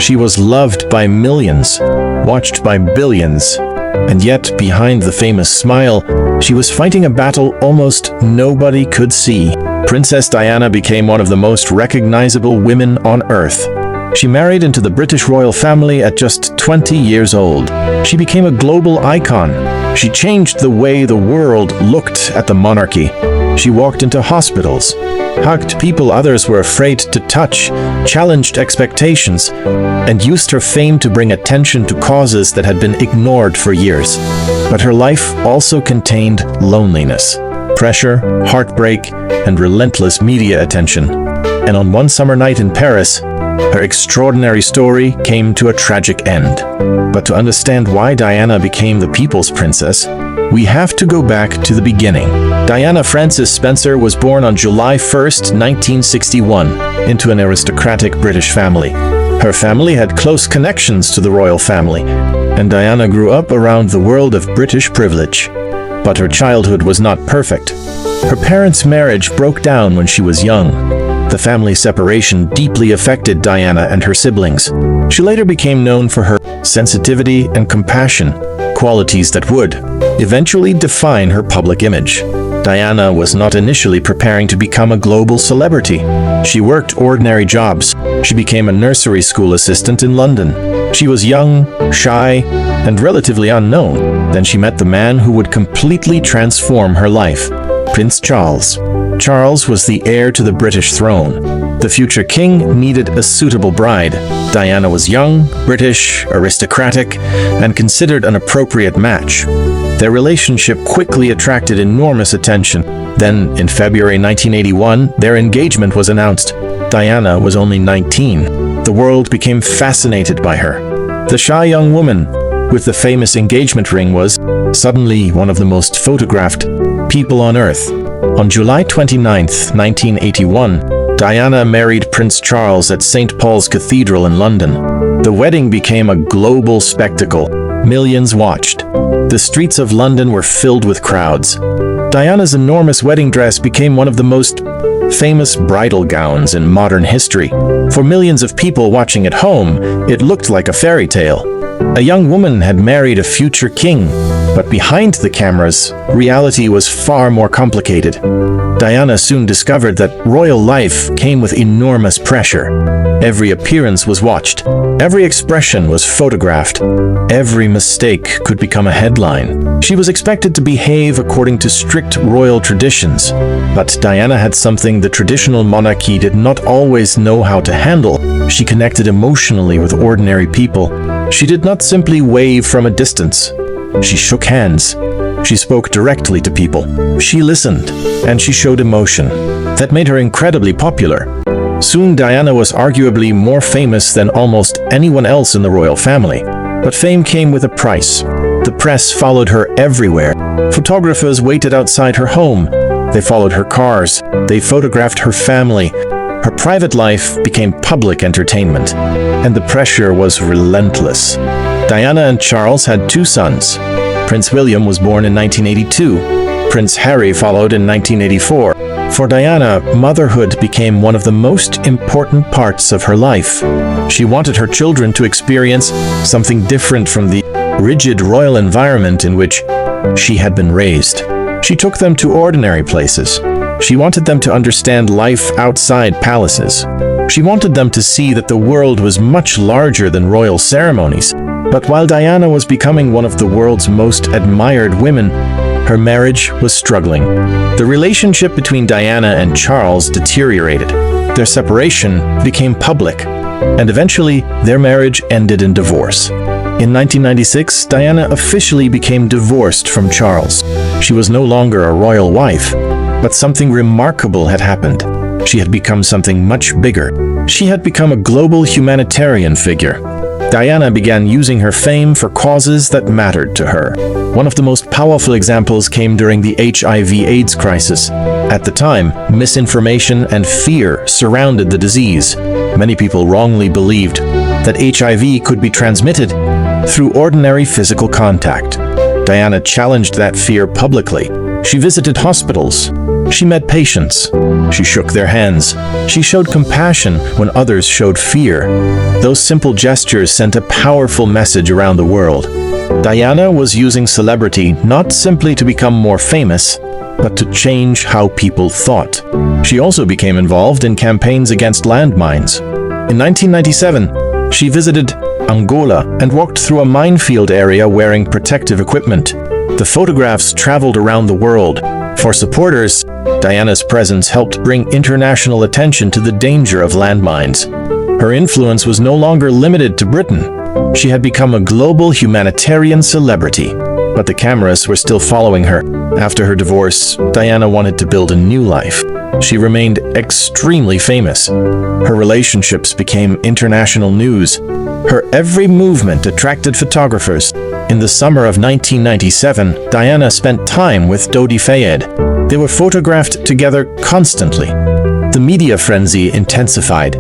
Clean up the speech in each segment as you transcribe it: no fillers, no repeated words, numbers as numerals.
She was loved by millions, watched by billions, and yet behind the famous smile, she was fighting a battle almost nobody could see. Princess Diana became one of the most recognizable women on Earth. She married into the British royal family at just 20 years old. She became a global icon. She changed the way the world looked at the monarchy. She walked into hospitals, hugged people others were afraid to touch, challenged expectations, and used her fame to bring attention to causes that had been ignored for years. But her life also contained loneliness, pressure, heartbreak, and relentless media attention. And on one summer night in Paris, her extraordinary story came to a tragic end. But to understand why Diana became the people's princess, we have to go back to the beginning. Diana Frances Spencer was born on July 1st, 1961, into an aristocratic British family. Her family had close connections to the royal family, and Diana grew up around the world of British privilege. But her childhood was not perfect. Her parents' marriage broke down when she was young. The family separation deeply affected Diana and her siblings. She later became known for her sensitivity and compassion, qualities that would eventually define her public image. Diana was not initially preparing to become a global celebrity. She worked ordinary jobs. She became a nursery school assistant in London. She was young, shy, and relatively unknown. Then she met the man who would completely transform her life, Prince Charles. Charles was the heir to the British throne. The future king needed a suitable bride. Diana was young, British, aristocratic, and considered an appropriate match. Their relationship quickly attracted enormous attention. Then, in February 1981, their engagement was announced. Diana was only 19. The world became fascinated by her. The shy young woman with the famous engagement ring was suddenly one of the most photographed people on Earth. On July 29, 1981, Diana married Prince Charles at St. Paul's Cathedral in London. The wedding became a global spectacle. Millions watched. The streets of London were filled with crowds. Diana's enormous wedding dress became one of the most famous bridal gowns in modern history. For millions of people watching at home, it looked like a fairy tale. A young woman had married a future king, but behind the cameras, reality was far more complicated. Diana soon discovered that royal life came with enormous pressure. Every appearance was watched. Every expression was photographed. Every mistake could become a headline. She was expected to behave according to strict royal traditions, but Diana had something the traditional monarchy did not always know how to handle. She connected emotionally with ordinary people. She did not simply wave from a distance. She shook hands. She spoke directly to people. She listened, and she showed emotion. That made her incredibly popular. Soon Diana was arguably more famous than almost anyone else in the royal family. But fame came with a price. The press followed her everywhere. Photographers waited outside her home. They followed her cars. They photographed her family. Her private life became public entertainment, and the pressure was relentless. Diana and Charles had two sons. Prince William was born in 1982. Prince Harry followed in 1984. For Diana, motherhood became one of the most important parts of her life. She wanted her children to experience something different from the rigid royal environment in which she had been raised. She took them to ordinary places. She wanted them to understand life outside palaces. She wanted them to see that the world was much larger than royal ceremonies. But while Diana was becoming one of the world's most admired women, her marriage was struggling. The relationship between Diana and Charles deteriorated. Their separation became public, and eventually their marriage ended in divorce. In 1996, Diana officially became divorced from Charles. She was no longer a royal wife. But something remarkable had happened. She had become something much bigger. She had become a global humanitarian figure. Diana began using her fame for causes that mattered to her. One of the most powerful examples came during the HIV/AIDS crisis. At the time, misinformation and fear surrounded the disease. Many people wrongly believed that HIV could be transmitted through ordinary physical contact. Diana challenged that fear publicly. She visited hospitals, She met patience. She shook their hands. She showed compassion when others showed fear. Those simple gestures sent a powerful message around the world. Diana was using celebrity not simply to become more famous, but to change how people thought. She also became involved in campaigns against landmines. In 1997, she visited Angola and walked through a minefield area wearing protective equipment. The photographs traveled around the world. For supporters, Diana's presence helped bring international attention to the danger of landmines. Her influence was no longer limited to Britain. She had become a global humanitarian celebrity, but the cameras were still following her. After her divorce, Diana wanted to build a new life. She remained extremely famous. Her relationships became international news. Her every movement attracted photographers. In the summer of 1997, Diana spent time with Dodi Fayed. They were photographed together constantly. The media frenzy intensified.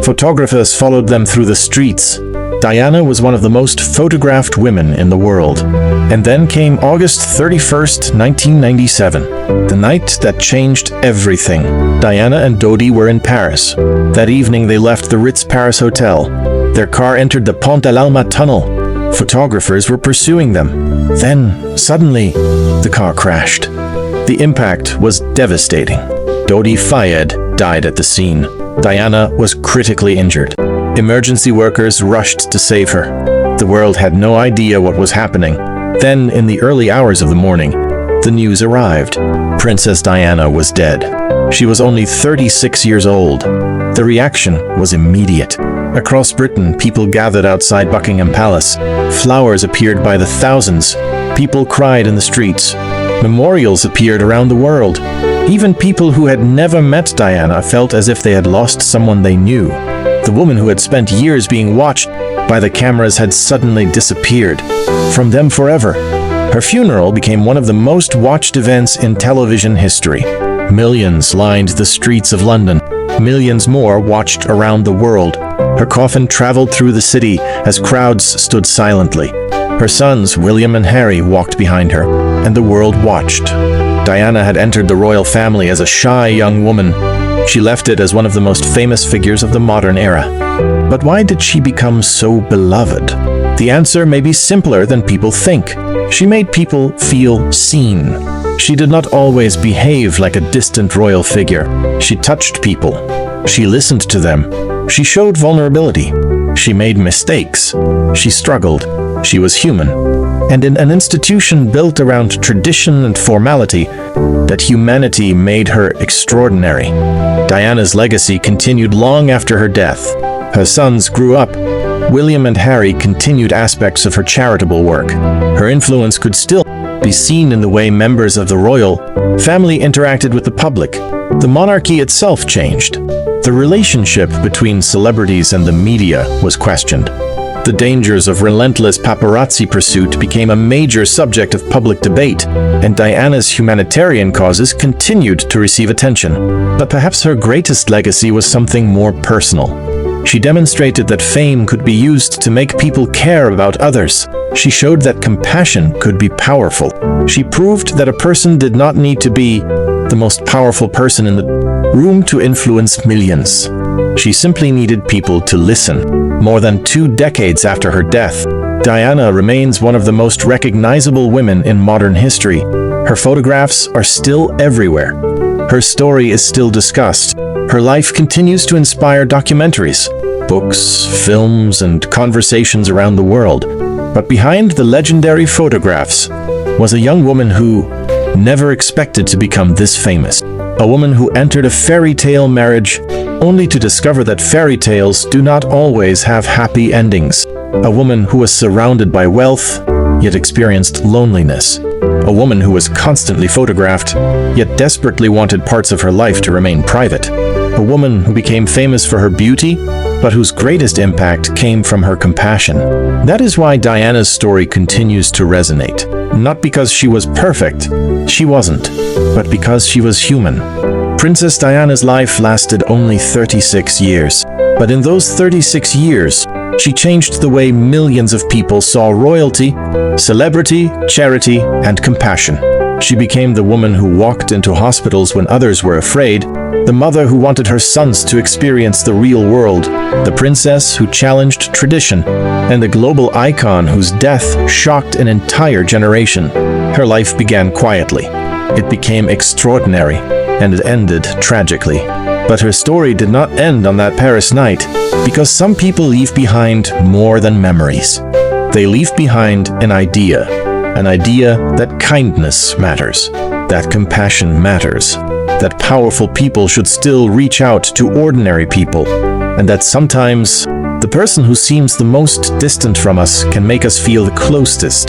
Photographers followed them through the streets. Diana was one of the most photographed women in the world. And then came August 31st, 1997, the night that changed everything. Diana and Dodi were in Paris. That evening they left the Ritz Paris Hotel. Their car entered the Pont de l'Alma tunnel. Photographers were pursuing them. Then, suddenly, the car crashed. The impact was devastating. Dodi Fayed died at the scene. Diana was critically injured. Emergency workers rushed to save her. The world had no idea what was happening. Then, in the early hours of the morning, the news arrived. Princess Diana was dead. She was only 36 years old. The reaction was immediate. Across Britain, people gathered outside Buckingham Palace. Flowers appeared by the thousands. People cried in the streets. Memorials appeared around the world. Even people who had never met Diana felt as if they had lost someone they knew. The woman who had spent years being watched by the cameras had suddenly disappeared from them forever. Her funeral became one of the most watched events in television history. Millions lined the streets of London. Millions more watched around the world. Her coffin traveled through the city as crowds stood silently. Her sons, William and Harry, walked behind her, and the world watched. Diana had entered the royal family as a shy young woman. She left it as one of the most famous figures of the modern era. But why did she become so beloved? The answer may be simpler than people think. She made people feel seen. She did not always behave like a distant royal figure. She touched people. She listened to them. She showed vulnerability. She made mistakes. She struggled. She was human. And in an institution built around tradition and formality, that humanity made her extraordinary. Diana's legacy continued long after her death. Her sons grew up. William and Harry continued aspects of her charitable work. Her influence could still be seen in the way members of the royal family interacted with the public. The monarchy itself changed. The relationship between celebrities and the media was questioned. The dangers of relentless paparazzi pursuit became a major subject of public debate, and Diana's humanitarian causes continued to receive attention. But perhaps her greatest legacy was something more personal. She demonstrated that fame could be used to make people care about others. She showed that compassion could be powerful. She proved that a person did not need to be the most powerful person in the room to influence millions. She simply needed people to listen. More than 2 decades after her death, Diana remains one of the most recognizable women in modern history. Her photographs are still everywhere. Her story is still discussed. Her life continues to inspire documentaries, books, films, and conversations around the world. But behind the legendary photographs was a young woman who never expected to become this famous. A woman who entered a fairy tale marriage only to discover that fairy tales do not always have happy endings. A woman who was surrounded by wealth, yet experienced loneliness. A woman who was constantly photographed, yet desperately wanted parts of her life to remain private. A woman who became famous for her beauty, but whose greatest impact came from her compassion. That is why Diana's story continues to resonate. Not because she was perfect, she wasn't, but because she was human. Princess Diana's life lasted only 36 years, but in those 36 years, she changed the way millions of people saw royalty, celebrity, charity, and compassion. She became the woman who walked into hospitals when others were afraid, the mother who wanted her sons to experience the real world, the princess who challenged tradition, and the global icon whose death shocked an entire generation. Her life began quietly. It became extraordinary, and it ended tragically. But her story did not end on that Paris night, because some people leave behind more than memories. They leave behind an idea that kindness matters, that compassion matters, that powerful people should still reach out to ordinary people, and that sometimes the person who seems the most distant from us can make us feel the closest.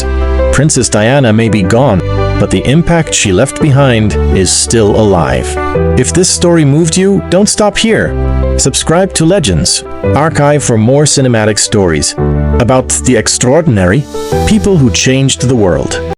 Princess Diana may be gone, but the impact she left behind is still alive. If this story moved you, don't stop here. Subscribe to Legends, archive for more cinematic stories about the extraordinary people who changed the world.